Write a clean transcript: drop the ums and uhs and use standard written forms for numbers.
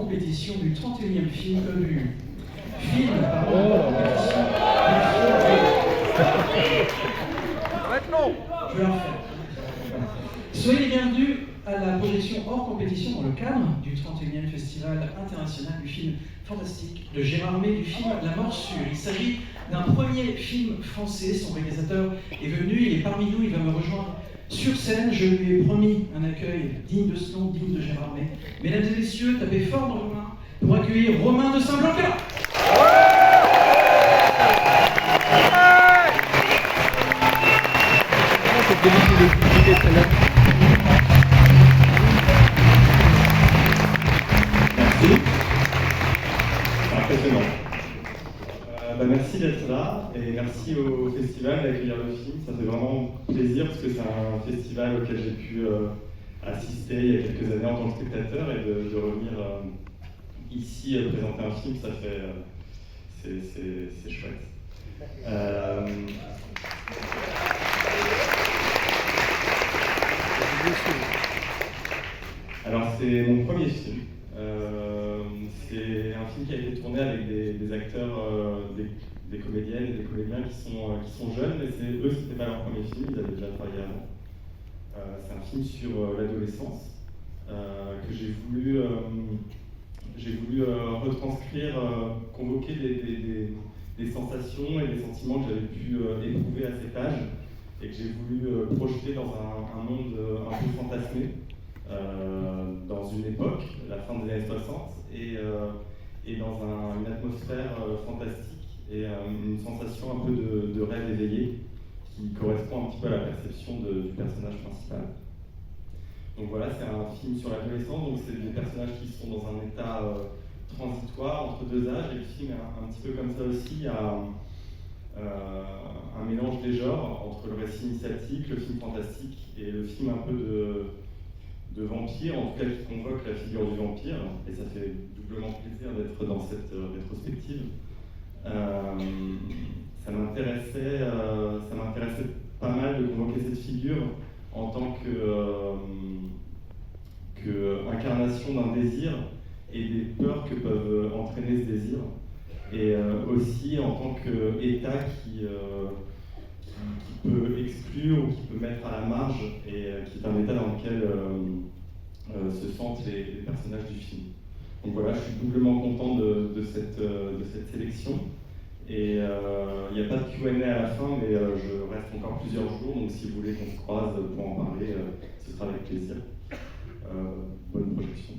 compétition du 31e film, pardon, je vais la refaire. Soyez les bienvenus à la projection hors compétition dans le cadre du 31e Festival international du film fantastique de Gérard May, du film La Morsure. Il s'agit d'un premier film français. Son réalisateur est venu, il est parmi nous, il va me rejoindre sur scène. Je lui ai promis un accueil digne de ce nom, digne de Gérard May. Mesdames et messieurs, tapez fort dans vos mains pour accueillir Romain de Saint-Blanca. Merci. C'est impressionnant. Merci d'être là et merci au festival d'accueillir le film. Ça fait vraiment plaisir parce que c'est un festival auquel j'ai pu assister il y a quelques années en tant que spectateur et de revenir ici présenter un film, ça fait c'est chouette. Alors c'est mon premier film. C'est un film qui a été tourné avec des acteurs, des comédiennes et des comédiens qui sont jeunes, mais eux c'était pas leur premier film, ils avaient déjà travaillé avant. C'est un film sur l'adolescence que j'ai voulu retranscrire, convoquer des sensations et des sentiments que j'avais pu éprouver à cet âge et que j'ai voulu projeter dans un monde un peu fantasmé. Dans une époque, la fin des années 60, et dans une atmosphère fantastique et une sensation un peu de rêve éveillé qui correspond un petit peu à la perception du personnage principal. Donc voilà, c'est un film sur l'adolescence, donc c'est des personnages qui sont dans un état transitoire entre deux âges, et le film est un petit peu comme ça aussi. Il y a un mélange des genres entre le récit initiatique, le film fantastique et le film un peu de vampire, en tout cas qui convoque la figure du vampire, et ça fait doublement plaisir d'être dans cette rétrospective. Ça m'intéressait pas mal de convoquer cette figure en tant que incarnation d'un désir et des peurs que peuvent entraîner ce désir, et aussi en tant qu'état qui peut exclure ou qui peut mettre à la marge, et qui est un état dans lequel se sentent les personnages du film. Donc voilà, je suis doublement content de cette sélection. Et il n'y a pas de Q&A à la fin, mais je reste encore plusieurs jours, donc si vous voulez qu'on se croise pour en parler, ce sera avec plaisir. Bonne projection.